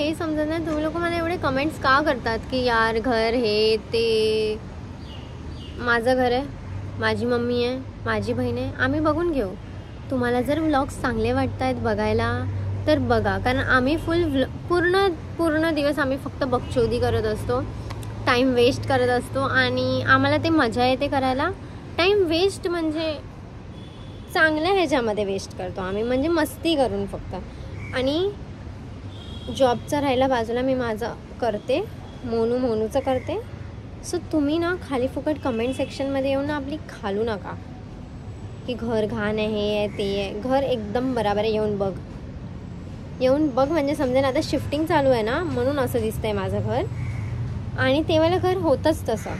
नाही समजत नाही तुम्ही लोक मला एवढे कमेंट्स का करतात की यार घर हे ते. माझं घर आहे, माझी मम्मी आहे, माझी बहीण आहे, आम्ही बघून घेऊ. तुम्हाला जर व्लॉग्स चांगले वाटत आहेत बघायला तर बघा, कारण आम्ही पूर्ण दिवस आम्ही फक्त बकचोदी करत असतो, टाईम वेस्ट करत असतो आणि आम्हाला ते मजा येते करायला. टाईम वेस्ट म्हणजे चांगल्या ह्याच्यामध्ये वेस्ट करतो आम्ही, म्हणजे मस्ती करून फक्त. आणि जॉबचा राहिला बाजूला, मी माझं करते, मोनूचं करते. सो तुम्ही ना खाली फुकट कमेंट सेक्शनमध्ये येऊन ना आपली खालू नका की घर घाण आहे, हे आहे ते आहे. घर एकदम बराबर आहे, येऊन बघ म्हणजे समजेल. आता शिफ्टिंग चालू आहे ना म्हणून असं दिसतंय माझं घर, आणि तेव्हाला घर होतंच तसं.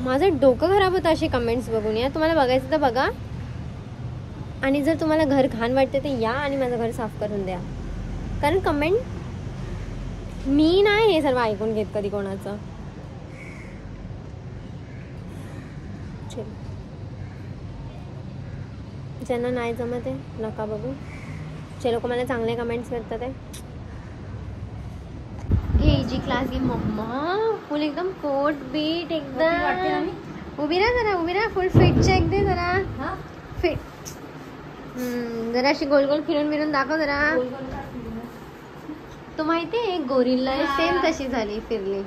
माझं डोकं खराब होतं असे कमेंट्स बघून. या तुम्हाला बघायचं तर बघा, आणि जर तुम्हाला घर घाण वाटते तर या आणि माझं घर साफ करून द्या. कारण कमेंट मी नाही हे सर्व ऐकून घेत कधी कोणाचं. ज्यांना नाही जमत आहे नका बघू, जे लोक मला चांगले कमेंट्स करतात आहे. घे जी क्लास घे मम्मा, फुल एकदम कोट बीट एकदम. उभी राहा फुल फिट चेक दे जरा. फिट जरा अशी गोल गोल फिरून दाखव जरा. तो माहितीये एक गोरिल्ला सेम तशी झाली, फिरली.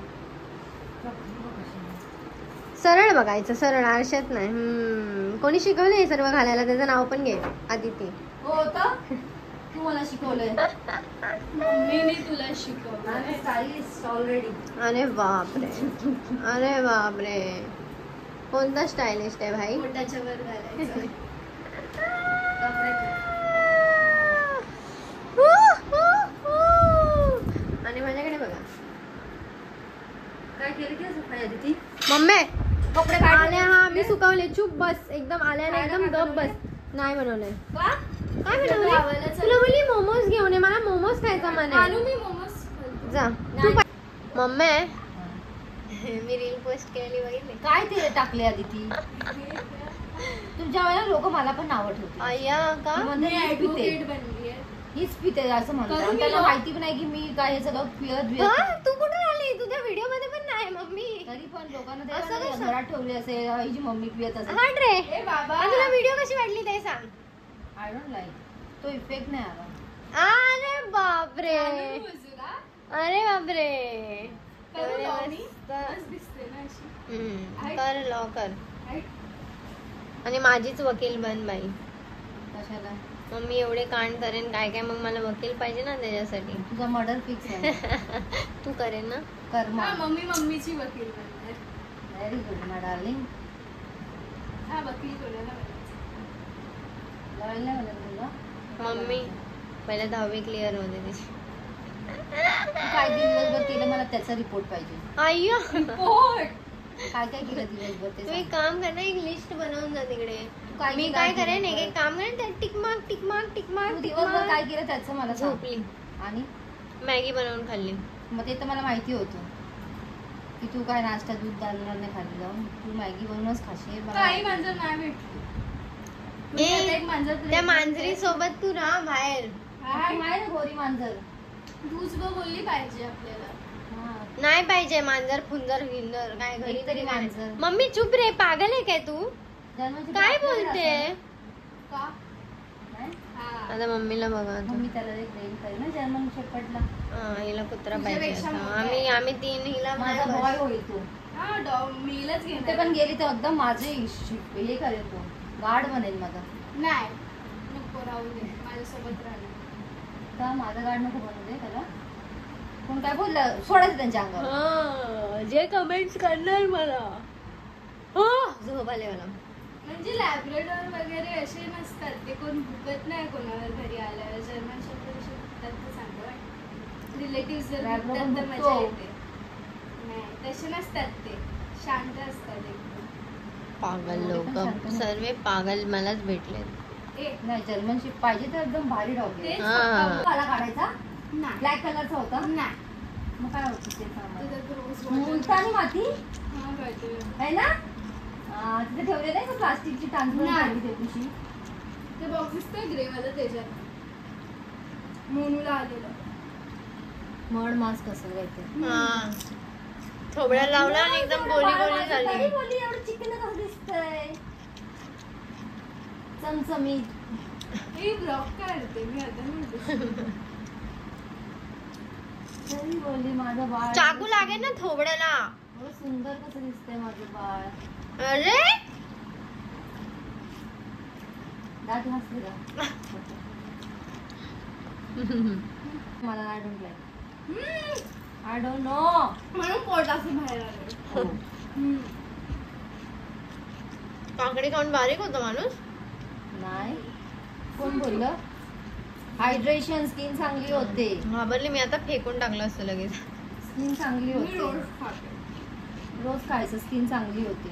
सरळ बघायचं, सरळ आरशात नाही. कोणी शिकवलं हे सर्व घालायला? त्याचं नाव पण घे, आदिती. हो का, तू मला शिकवलंय. मम्मीने तुला शिकवलं स्टाईलिस्ट ऑलरेडी. अरे बापरे, कोणता स्टायलिस्ट आहे भाई? पोटाच्या वर घालायचं. आणि माझ्याकडे बघा काय केलं की सफाई आदिती? मम्मी कपडे आल्या. हा मी सुकवले. चुप बस, एकदम आल्याने एकदम गप बस. नाही बनवलंय. काय बनवलंय? तुला बोलली मोमोज घेऊन ये, मला मोमोज खायचा मला. जा मम्मी. मी रील पोस्ट केली बघितली काय ते टाकले आदिती? तुमच्या वेळेला लोक मला पण नाव ठेवते. अय्या का हीच पिते असं म्हणतात. त्याला माहिती पण नाही की मी काय हे सगळं पियत. तू कुठे आली? तुझ्या व्हिडिओ मध्ये पण नाही मम्मी. तरी पण लोकांना घरात ठेवली असेल, हिची मम्मी पियत असेल. हट रे तुला व्हिडिओ कशी वाटली ते सांग. आय डोंट लाईक, तो इफेक्ट नाही आला. अरे बापरे, कर लवकर. आणि माझीच वकील बन बाई. कशाला? मम्मी एवढे कांड करेन काय काय, मग मला वकील पाहिजे ना त्याच्यासाठी. तुझा मर्डर फिक्स आहे. तू करेन ना? कर मम्मीची वकील बनणार. व्हेरी गुड माय डार्लिंग. हा वकील कोणाला मम्मी पहिला 10वी क्लिअर होते तिची. काय दिवसभर केलं मला त्याचा रिपोर्ट पाहिजे. अय्यो काय काय केलं दिवसभर ते? तू एक काम कर ना, एक लिस्ट बनवून जा तिकडे. मी काय काय करेन, एक काम करेन त्यात टिक मार्क. दिवसभर काय केलं त्याचं मला झोपली आणि मॅगी बनवून खाल्ली. मग ते तर मला माहिती होतं की तू काय नाश्ता दूध दालणार नाही खाली जाऊन, तू मॅगी बनवूनच खाशील. काही मांजर नाही भेटली. त्या मांजरी सोबत तू राहा बाहेर. माहिती गोरी मांजर तूच बोलली पाहिजे आपल्याला. नाही पाहिजे मांजर फुंजर हिंजर काय घरी तरी मांजर. मम्मी चुप रे, पागल आहे काय तू? काय बोलते? का? आता मम्मीला बघा. मम्मी त्याला एक ट्रेन करेल ना जर्मन शेपर्डला. हिला कुत्रा पाहिजे. आम्ही 3 हिला माझा बॉय होईल तो. हा डॉग मीलच घेणार. ते पण गेली तर एकदम माझे हे करेल, तो गार्ड बनेल माझा. नाही नको, राहू दे माझ्यासोबत राहिला. का माझा गार्ड नको बनवू दे त्याला? कोण काय बोललं सोडायचं त्यांच्या अंगावर. जे कमेंट्स करणार मला झोप आले मला. म्हणजे लॅब्राडोर वगैरे असे नसतात, ते कोण भुकत नाही कोणावर घरी आल्यावर. जर्मन शेपर्ड असे भुकतात तर चांगलं. रिलेटिव्ह जर भुकतात तर मजा येते. नाही तसे नसतात, ते शांत असतात एकदम. पागल लोक सर्व पागल मलाच भेटले. नाही जर्मन शेप पाहिजे तर एकदम भारी डॉग आहे. काळा काढायचा, ब्लॅक कलरचा होता. नाही मग काय होतं ते मुलतानी माती आहे ना, तिथे ठेवले नाही का प्लास्टिकची टांगून दिवशी. ते बॉक्स दिसतोय ग्रे वाला, त्याच्यात मोनूला आलेलं. मड मास कसं येते. हा थोबड्या लावला आणि एकदम गोली गोली झाली. बोली एवढं चिकन कसं दिसतंय चमचमीत. हे ब्लॉक काढते मी आता तरी बोली माझं बाळ चाकू लागेल ना थोबड्याला. एवढं सुंदर कसं दिसतंय माझं बाळ. अरे दात घासले का मला I don't like I don't know म्हणून पोट असं बाहेर आलं. काकडी खाऊन बारीक होतो माणूस. नाही कोण बोललं. हायड्रेशन स्किन चांगली होते. घाबरली मी आता फेकून टाकलं असतं लगेच. स्किन चांगली मी होते. रोज खाते. रोज खायचं स्किन चांगली होते.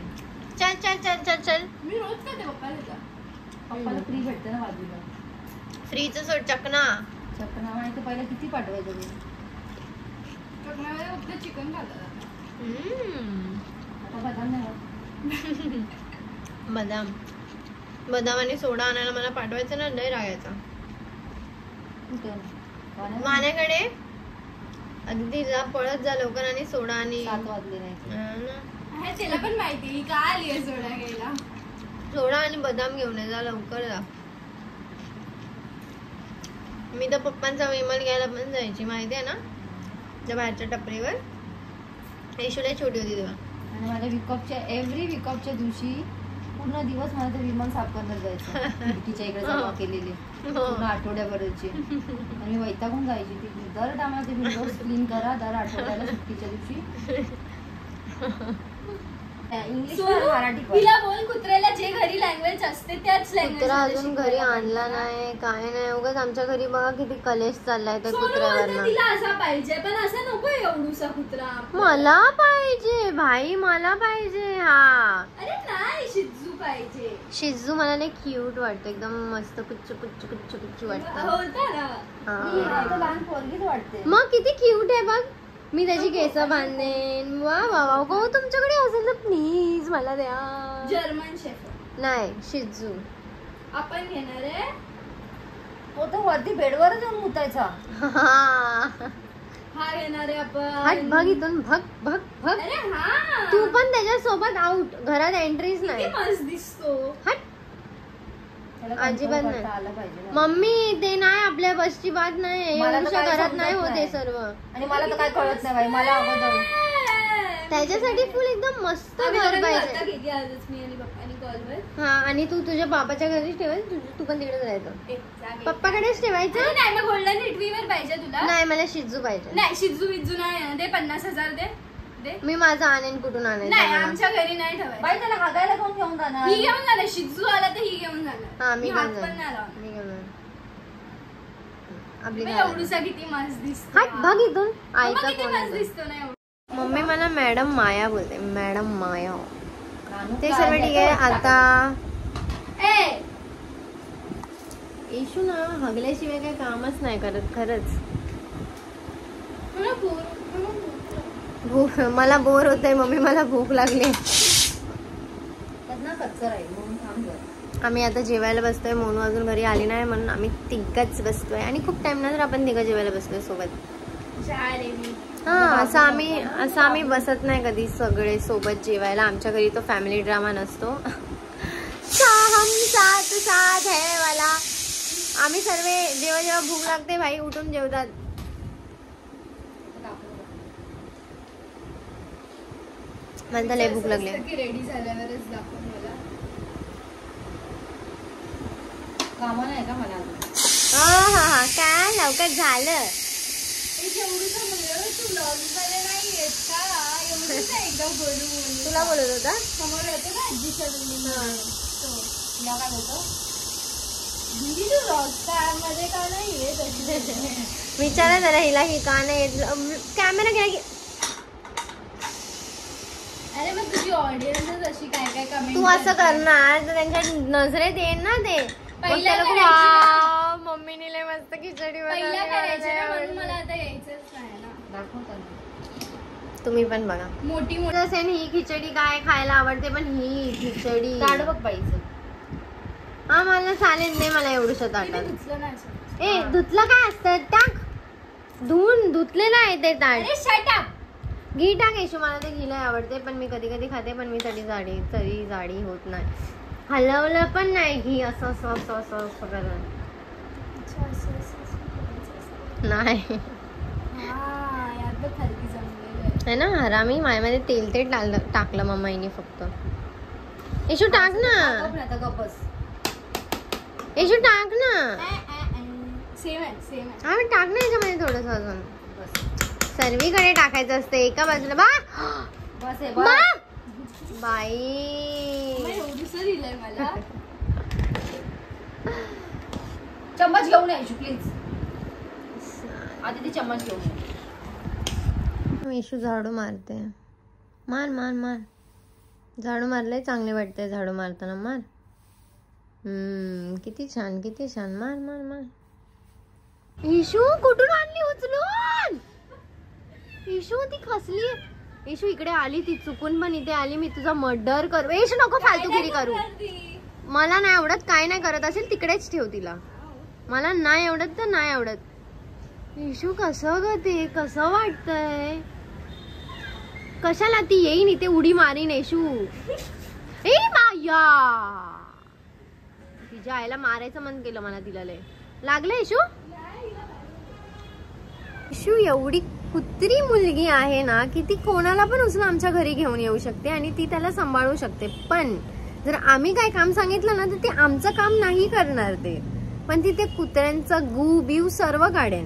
चल चल चल चल चल. मी रोज खाते पप्पा देतात. पप्पाला फ्री भेटते ना बाजूला. फ्रीचं सोड चकना. चपना माहिती पहिला किती पाठवायचं मी. चकण्यामध्ये फक्त चिकन खातात आता. आता बदाम नाही होत. बदाम बदाम आणि सोडा आणायला मला पाठवायचं ना लय रागायचा. कुठं? कोणाला? माझ्याकडे अगदी जा पळत जा लवकर आणि सोडा आणि 7 वाजले नाही. हे तिला पण माहिती ही का आली आहे सोडा घ्यायला. सोडा आणि बदाम घेऊन ये जा लवकर जा. मी तर पप्पांचा विमल घ्यायला पण जायची माहिती आहे ना त्या बाहेरच्या टपरीवर. येशूला छोटी होती तेव्हा. आणि माझ्या विकअपच्या एव्हरी विकअपच्या दिवशी पूर्ण दिवस मला ते विमान साफ करण्यात जायचं. खिडकीच्या इकडे जमा केलेले पूर्ण आठवड्याभराची. आणि वैतागून जायची ती. दर टायमाला ते विंडोज क्लीन करा दर आठवड्याला सुट्टीच्या दिवशी. इंग्लिश मराठी पण. तिला बोल कुत्र्याला जे घरी लँग्वेज असते त्याच लँग्वेज. कुत्रा अजून घरी आणला नाही काय नाही. उगाच आमच्या घरी बघा किती कलेश चाललाय त्या कुत्र्यावर. तिला असा पाहिजे पण असा नको एवढूसा कुत्रा. मला पाहिजे भाई मला पाहिजे. हा अरे नाही शिजू पाहिजे. शिजू मला लय क्यूट वाटतं एकदम मस्त कुच्चू कुच्चू कुच्चू कुच्चू वाटतं. होता ना. मी आता लहान पोरगीच वाटते. मग किती क्यूट आहे बघ. मी त्याची केस बांधेन. वा वा वा गो तुमच्याकडे असेल तर प्लीज मला द्या. जर्मन शेफर्ड नाही शिजू. आपण घेणार आहे. तो तर वरती बेडवरच येऊन मुतायचा. हा घेणार आहे हट आपण. भग इथून भग भग भग. अरे हा तू पण त्याच्यासोबत आउट. घरात एंट्रीच किती नाही. मस्त दिसतो. हट त्याला अजिबात control नाही. करता आलं पाहिजे ना. मम्मी ते नाही आपल्या बसची बात नाही. मला तर एवढ्या काय घरात समजत नाही होते नाही. सर्व. आणि मला तर काय कळत नाही बाई. मला अगोदर त्याच्यासाठी फुल एकदम मस्त आम्ही घर दोघांनी पाहिजे. आता घेतली आजच मी आणि पप्पानी कॉलवर. हा आणि तू तुझ्या बापाच्या घरीच ठेवायचं. तू पण तिकडेच राहायचं. पप्पाकडेच अरे ठेवायचं. नाही मग गोल्डन रिट्रीव्हर पाहिजे तुला. नाही मला शिजू पाहिजे. नाही शिजू विजू नाही दे. 50,000 दे. मी माझं आणेन कुठून आणायचं नाही मला. आमच्या घरी नाही ठेवायचं. बाई त्याला हागायला कोण घेऊन जाणार. ही घेऊन जाणार. शिजू आला तर ही घेऊन जाणार. हा मी हात घेऊन पण जाईन. नाही लावणार. मी घेऊन जाईन. आपली मग घरात. एवढूसा किती मस्त दिसतो. हट बघ इथून. मग आईचा किती फोन मस्त येतो. दिसतो ना एवढं. मम्मी मला मॅडम माया बोलते. मॅडम माया. कानू ते काय सर्व ठीक आहे. देतो? आता ए येशू ना हगल्याशिवाय काही कामच नाही करत खरंच. मला बोर भूक मला बोर होतंय मम्मी. मला भूक लागली. त्यात ना कच्चं राहील म्हणून थांब जरा. आम्ही आता जेवायला बसतोय. मोनू अजून घरी आली नाही म्हणून आम्ही तिघच बसतोय. आणि खूप टाइम नंतर आपण तिघं जेवायला बसतोय सोबत. हा असं आम्ही बसत नाही कधी सगळे सोबत जेवायला. आमच्या घरी तो फॅमिली ड्रामा नसतो. हम साथ साथ है वाला. आम्ही सर्व जेव्हा जेव्हा भूक लागते भाई उठून जेवतात. मला लय भूक लागली. रेडी झाल्यावरच दाखव मला. कामं नाही का मला अजून? हा काय लवकर झालं. एवढूसा मुलगा तू ब्लॉग मध्ये नाही येत का. एवढूसा एकदा बोलू तुला बोलत होता. समोर येतो ना आजीच्या बिल्डिंग. तुला काय बोलतो? दीदी तू ब्लॉग मध्ये का नाही येत. विचारा जरा हिला ही का नाही कॅमेरा घ्या की. अरे मग तुझी ऑडियन्सच अशी काय काय कमेंट. तू असं करणार तर त्यांच्या नजरेत येईल ना ते. पहिला मग करायची वाव, मम्मीने लय मस्त खिचडी पहिला करायचं ना म्हणून बनवली. मला आता यायचंच नाही ना. दाखव त्यांना. तुम्ही पण बघा. मोठी मोठी जसं ही खिचडी काय खायला आवडते पण ही खिचडी ताड बघ बाईचं. हा मला चालेल नाही. मला एवढंच तिने ताटात. धुतलं नाही असं. ए धुतलं काय असतं टाक. धुवून धुतलेलं आहे ते ताट. अरे शट अप. घी टाक येशू, मला ते घी लय आवडते पण मी कधी कधी खाते पण मी तरी जाडी होत नाही. हलवलं पण नाही घी असं असं असं असं असं करत नाही है ना. हरामी माझ्यामध्ये तेल टाकलं मम्माईने फक्त. येशू टाक ना, आता गप्पस. येशू टाक ना. सेम आहे हा मी टाक ना याच्यामध्ये थोडस अजून. सर्वीकडे टाकायचं असते एका बाजूला. बस आहे बा बस. बाई एवढंसं दिलंय मला. चम्मच घेऊन यायची प्लीज. आधी ती चम्मच घेऊन ये. येशू झाडू मारते. मार मार मार. झाडू मारलंय चांगले वाटतंय झाडू मारताना. मार. किती छान किती छान. मार मार मार. येशू कुठून आणली उचलून? येशू ती खसली. येशू इकडे आली ती चुकून पण इथे आली. मी तुझा मर्डर करू. येशू नको फालतूगिरी करू. मला नाही आवडत. काय नाही करत असेल तिकडेच ठेव तिला. मला नाही आवडत तर नाही आवडत. येशू कसं ग ते कसं वाटतंय? कशाला ती येईन इथे उडी मारीन येशू. ए माया तिच्या आईला मारायचं मन केलं मला. तिला लय लागलं येशू. येशू एवढी कुत्री मुलगी आहे ना की ती कोणाला पण उचलून आमच्या घरी घेऊन येऊ शकते आणि ती त्याला सांभाळू शकते. पण जर आम्ही काय काम सांगितलं ना तर ती आमचं काम नाही करणार ते. पण ती ते कुत्र्यांचं गू बिव सर्व काढेन.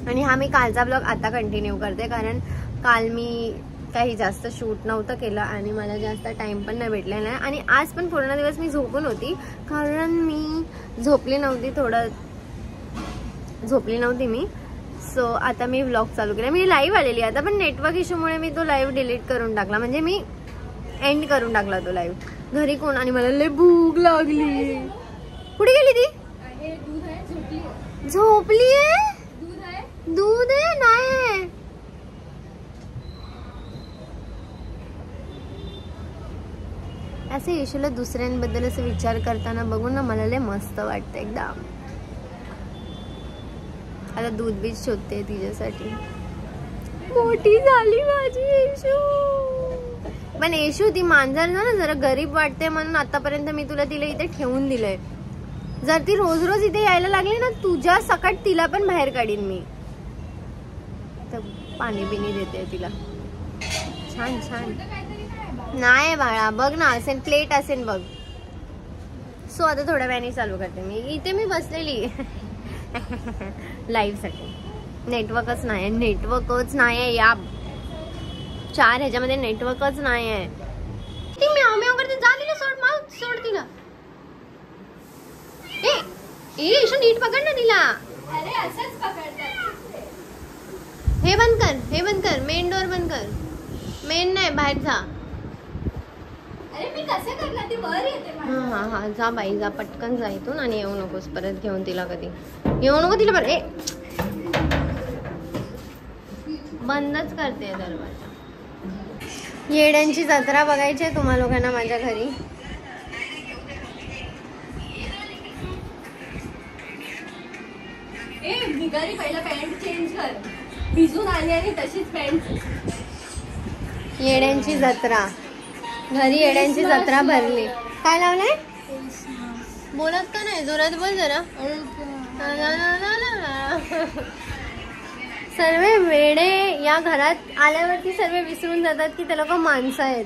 आणि हा मी कालचा ब्लॉग आता कंटिन्यू करते कारण काल मी काही जास्त शूट नव्हतं केलं आणि मला जास्त टाइम पण नाही भेटला नाही. आणि आज पण पूर्ण दिवस मी झोपून होती कारण मी झोपली नव्हती मी. सो आता मी व्लॉग चालू केला. मी लाईव्ह आलेली आता पण नेटवर्क इश्यूमुळे मी तो लाईव्ह डिलीट करून टाकला. म्हणजे मी एंड करून टाकला तो लाईव्ह. घरी कोण आणि मला लय भूक लागली. कुठे गेली ती? झोपली आहे. दूध आहे नाही. असे येशूला दुसऱ्यांबद्दल असं विचार करताना बघून ना मला लय मस्त वाटतं एकदम. आता दूध बीज शोधते तिच्यासाठी. मोठी झाली माझी येशू. पण येशू ती मांजर ना जरा गरीब वाटते म्हणून आतापर्यंत मी तुला तिला इथे ठेवून दिलंय. जर ती रोज रोज इथे यायला लागली ना तुझ्या सकट तिला पण बाहेर काढीन मी. तर पाणी बिनी देते तिला. छान छान. नाही बाळा बघ ना असेल प्लेट असेल बघ. सो आता थोड्या वेळाने चालू करते मी. इथे मी बसलेली लाईव्ह साठी. नेटवर्कच नाही या 4 ह्याच्यामध्ये नेटवर्कच नाही आहे. ती म्याव म्याव करते. जा तिला सोड तिला. ए नीट पकड ना तिला. अरे असंच पकडतात. हे बंद कर. मेन डोअर बंद कर. मेन नाही बाहेर जा. अरे मी कसं करणार ती वर येते. हा जा बाई जा पटकन जा इथून आणि येऊ नकोस परत घेऊन तिला कधी. येऊ नको तिला बरं. बंदच करते दरवाजा. येड्यांची जत्रा बघायची आहे तुम्हा लोकांना माझ्या घरी. भिकारी पहिला पॅन्ट चेंज कर. भिजून आली आणि तशीच पॅन्ट. येड्यांची जत्रा घरी. येड्यांची जत्रा भरली. काय लावलंय? बोलत का नाही? जोरात बोल जरा. सर्व वेडे या घरात आल्यावरती सर्व विसरून जातात की ते लोक माणसं आहेत.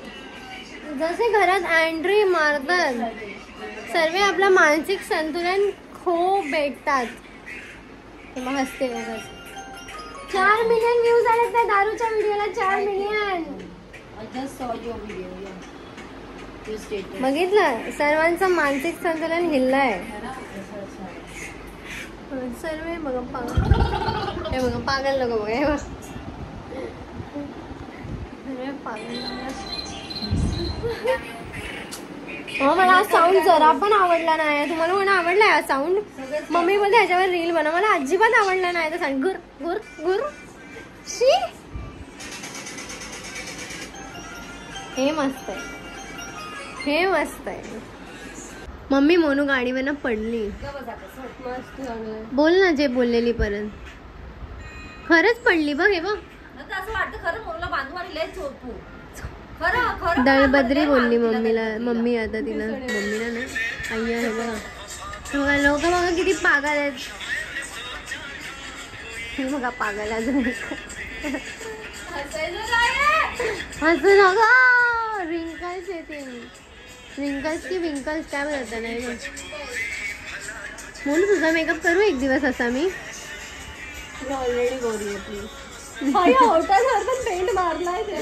जसे घरात एंट्री मारतात सर्व आपलं मानसिक संतुलन भेटतात. हसते वगैरे. 4 मिलियन व्ह्यूज आलेत त्या दारूच्या व्हिडिओला. 4 मिलियन. बघितलं सर्वांचं मानसिक संतुलन हिललंय. सर्व बघा पागल. हे बघा पागल लोक बघा. हे बघा पागल. मला हा साऊंड जरा पण आवडला नाही. तुम्हाला म्हणून आवडलाय हा साऊंड? मम्मी बोलते ह्याच्यावर रील बनव. मला अजिबात आवडला नाही. तर सांग गुर गुर गुर. शी हे मस्त आहे. मम्मी मोनू गाडीवर पडली. बोल ना जे बोललेली परत. खरंच पडली बघ हे बघ. नंतर असं वाटतं खरं मोनूला बांधून आणि लय झोपू. खरं खरं दळबद्री बोलली तिला मम्मीला. दळबद्रीला. मम्मी आता तिला मम्मीला नाही आई आहे बघा. बघा लोक बघा किती पागल आहेत. हे बघा पागल अजून हसायचं काय आहे? असं नका. रिंकल्स येते. रिंकल्स की विंकल्स काय म्हणतात नाही बघ. म्हणून तुझा मेकअप करू एक दिवस असा मी. ऑलरेडी गोरी आहे प्लीज. पेंट मारलाय ते.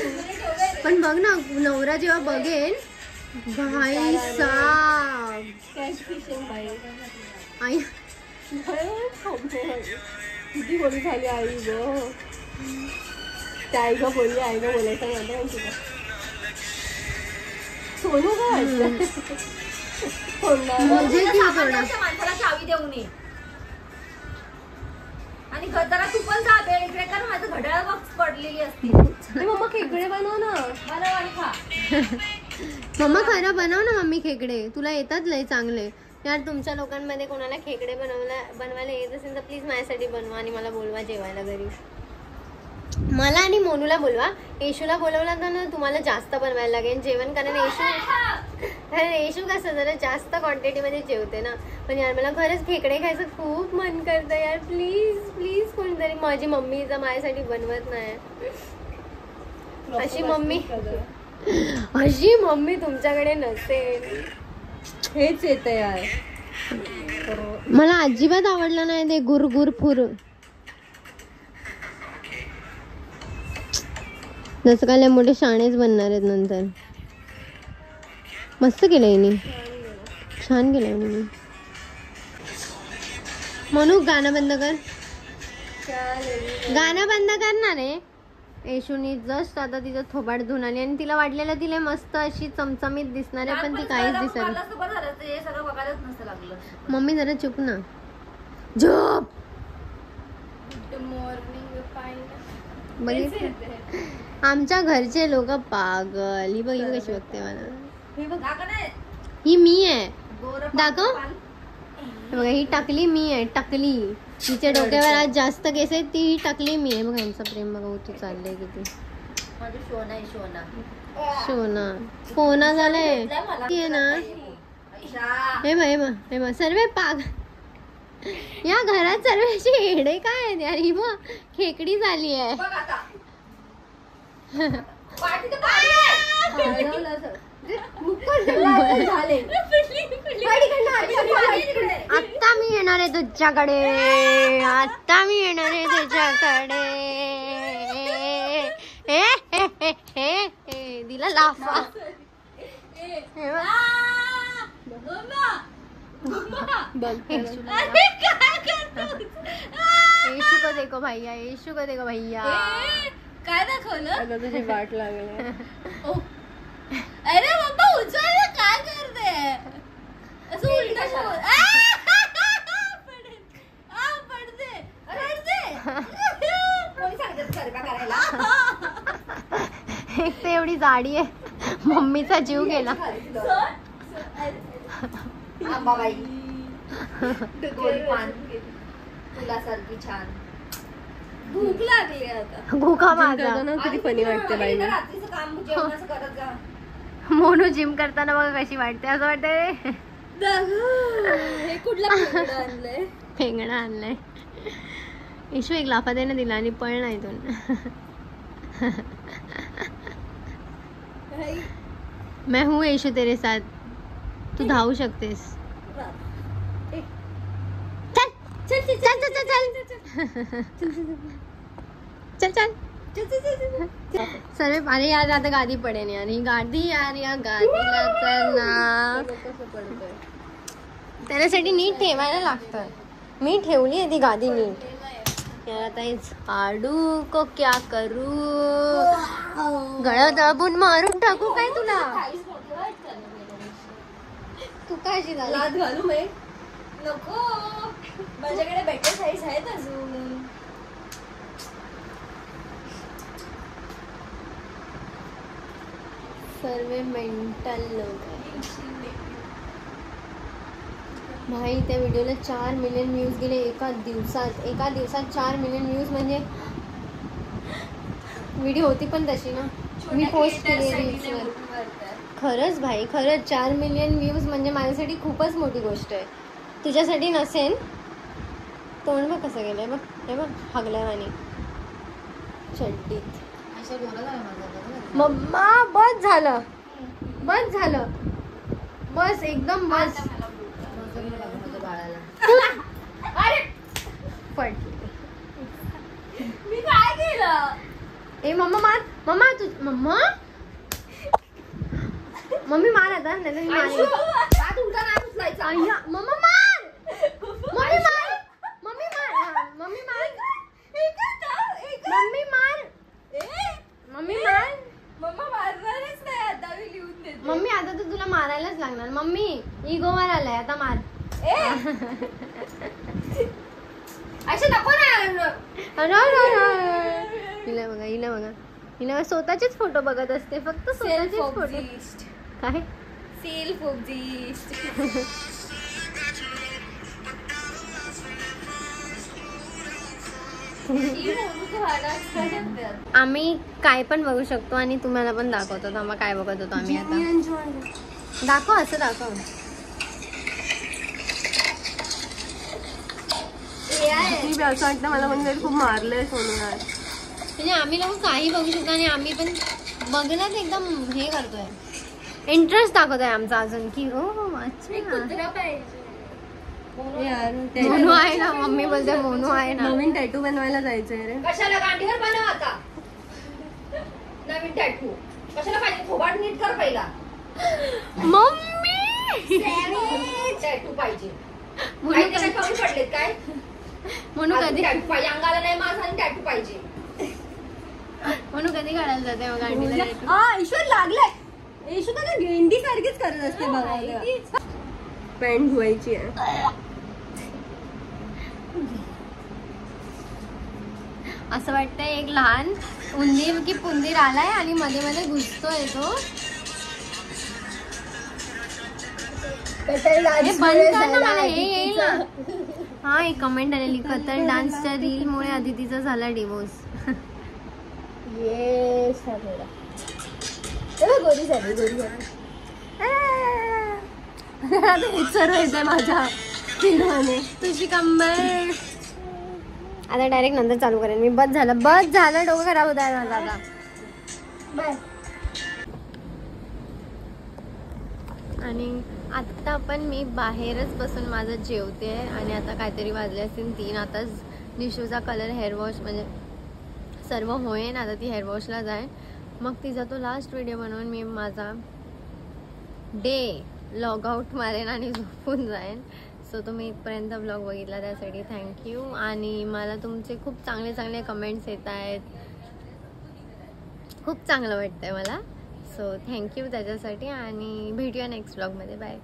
पण बघ ना नवरा जेव्हा बघेल भाई साब आई किती बोली झाली आई ग. त्या आई ग बोलली आई ग बोलायचं नव्हतं तुला. सोनू काय मुझे क्यों थोड़ा माणसाला चावी देऊ नये. आणि जरा तू पण जा बे इकडे कर. माझं घड्याळ बॉक्स पडलेली असती. मम्मा खेकडे बनव ना. बनव आणि खा. मम्मा खरं बनव ना मम्मी खेकडे. तुला येतात लय चांगले यार. तुमच्या लोकांमध्ये कोणाला खेकडे बनवायला येत असेल तर प्लीज माझ्यासाठी बनवा आणि मला बोलवा जेवायला घरी. मला आणि मोनूला बोलवा. येशूला बोलवला तर ना तुम्हाला जास्त बनवायला लागेल जेवण. कारण येशू कसं जरा जास्त क्वांटिटीमध्ये जेवते ना. पण यार मला खरंच खेकडे खायचं खूप मन करतं यार. प्लीज प्लीज कोणीतरी. माझी मम्मी जर माझ्यासाठी बनवत नाही. अशी मम्मी तुमच्याकडे नसेल. हेच येत यार. मला अजिबात आवडलं नाही ते गुर फुर. जसं काय मोठे शाणेच बनणार आहेत नंतर. मस्त केलं हिने. छान केलं हिने. म्हणू गाणं बंद कर. गाणं बंद करणार आहे. येशूनी जस्ट आता तिचं थोबाड धुवून आली आणि तिला वाटलेलं तिला मस्त अशी चमचमीत दिसणार आहे पण ती काहीच दिसत नाही. मम्मी जरा चुप ना. झोप. बघितलं आमच्या घरचे लोक पागल. ही बघितली कशी बघते मला. ही मी आहे दाखव. बघा ही टकली मी आहे. टकली. तिच्या डोक्यावर आज जास्त केस आहेत. ती टकली मी आहे. बघा यांचं प्रेम बघा तू चाललंय किती. शोना फोना झालंय ना. हे बघ सर्व पाग. या घरात सर्वांची हेडे काय आहेत यार. ही बघ खेकडी झाली आहे. आता मी येणार आहे तुझ्याकडे. आता मी येणार आहे तुझ्याकडे. दिला लाफा. येशू को देखो भैया. येशू को देखो भैया. काय दाखवलं. आता तुझी वाट लागली. अरे मम्मा उचल. काय करते असं उलटा एक तर एवढी जाडी आहे. मम्मीचा जीव गेला. आंबाबाई गोरी पान फुलासारखी छान. भूक लागली आता. भूका माझा. किती फनी वाटते बाई. रात्रीचं काम जेवणाचं करत जा. मोनू जिम करताना बघा कशी वाटते. असं वाटतंय हे कुठला आणलंय. फेंगणा आणलाय. येशू एक लाफा देणं दिला आणि पळ नाही तो. मैं हूँ येशू तेरे साथ. तू धावू शकतेस. चल चल चल चल चल चल चल. सर्व अरे यार आता गादी पडेल यार. ही गादी यार. या गादीला तर ना त्याच्यासाठी नीट ठेवायला लागतं. मी ठेवली आहे ती गादी नीट. यार आता हे झाडू को क्या करू. गळा दाबून मारून टाकू काय तुला. तू काय अशी झाली. लाद घालू मी. नको माझ्याकडे बेटर साईज आहेत अजून. सर्व मेंटल लोक. भाई त्या व्हिडिओला 4 मिलियन व्ह्यूज गेले एका दिवसात. 4 मिलियन व्ह्यूज म्हणजे व्हिडिओ होती पण तशी ना, मी पोस्ट केली रील्सवर. खरंच भाई, खरंच 4 मिलियन व्ह्यूज म्हणजे माझ्यासाठी खूपच मोठी गोष्ट आहे. तुझ्यासाठी नसेल. तोंड बघ कसं गेलंय बघ, हे बघ हगल्या आणि चड्डीत. अशा बोला झालं माझं. मम्मा बस झालं, बस झालं, बस एकदम बस. माझ्या बाळाला अरे पडली. मी काय केलं? ए मम्मा मार, मम्मा तू मम्मा मम्मी मार आता, नाही तर मी आयशू, मारेन. का तुमचा नाव उचलायचा? अय्या, मम्मा मार, मम्मी मार, मम्मी मार, हा, मम्मी मार, मम्मी मार, मम्मी मार. मम्मा मारणारच नाही आता, मी लिहून देते. मम्मी आता तर तुला मारायलाच लागणार. मम्मी इगोवर आलाय आता, मार. आयशू नको ना. अरे, अरे, अरे. हिला बघा, हिला बघा, हिला स्वतःचेच फोटो बघत असते, फक्त स्वतःचेच फोटो. काय सेल्फ ऑब्झिस्ट. आम्ही काय पण बघू शकतो आणि तुम्हाला पण दाखवतो. आम्हाला काय बघत होतो आम्ही आता. दाखव, असं दाखव. मी असं वाटतं मला म्हणजे खूप मारलंय सोनू यार. म्हणजे आम्ही लोक काही बघू शकतो आणि आम्ही पण बघण्यात एकदम हे करतोय, इंटरेस्ट दाखवतोय आमचा अजून की हो अच्छा कुत्रा पाहिजे यार मोनू आहे ना. मम्मी बोलते मोनू आहे ना. नवीन टॅटू बनवायला जायचंय रे. कशाला गांडीवर बनव आता नवीन टॅटू. कशाला पाहिजे? थोबाड नीट कर पहिला. मम्मी टॅटू पाहिजे. मोनू काय त्याला कमी पडलेत काय? मोनू कधी टॅटू पाहिजे. अंगाला नाही माझा आणि टॅटू पाहिजे. मोनू कधी काढायला जाते मग गाडीला? ईश्वर लागलाय. ईश्वर का गेंडी सारखीच करत असते बघा. पॅन्ट धुवायची आहे. असं वाटतंय एक लहान उंदीर की पुंदीर आलाय आणि मध्ये मध्ये घुसतोय तो. हे बंद कर ना, मला हे येईल ना. हा, एक कमेंट आलेली, कतर डान्सच्या रील मुळे अदितीचा झाला डिवोर्स. गोरी झाली, गोरी झाली. हेच सर्व येतंय माझ्या फिल्ममध्ये. तुझी कंबर आता डायरेक्ट नंतर चालू करेन मी. बस झालं, बस झालं, डोकं खराब होत आहे माझं आता. बाय. आणि आत्ता पण मी बाहेरच बसून माझं जेवते आणि आता काहीतरी वाजले असतील 3. आताच निशूचा कलर हेअरवॉश म्हणजे सर्व होईन. आता ती हेअरवॉशला जाईन, मग तिचा तो लास्ट व्हिडिओ बनवून मी माझा डे लॉग आउट मारेन आणि झोपून जाईन. सो तुम्ही इथपर्यंत ब्लॉग बघितला त्यासाठी थँक्यू. आणि मला तुमचे खूप चांगले चांगले कमेंट्स येत आहेत, खूप चांगलं वाटतंय मला. सो थँक्यू त्याच्यासाठी आणि भेटूया नेक्स्ट ब्लॉगमध्ये. बाय.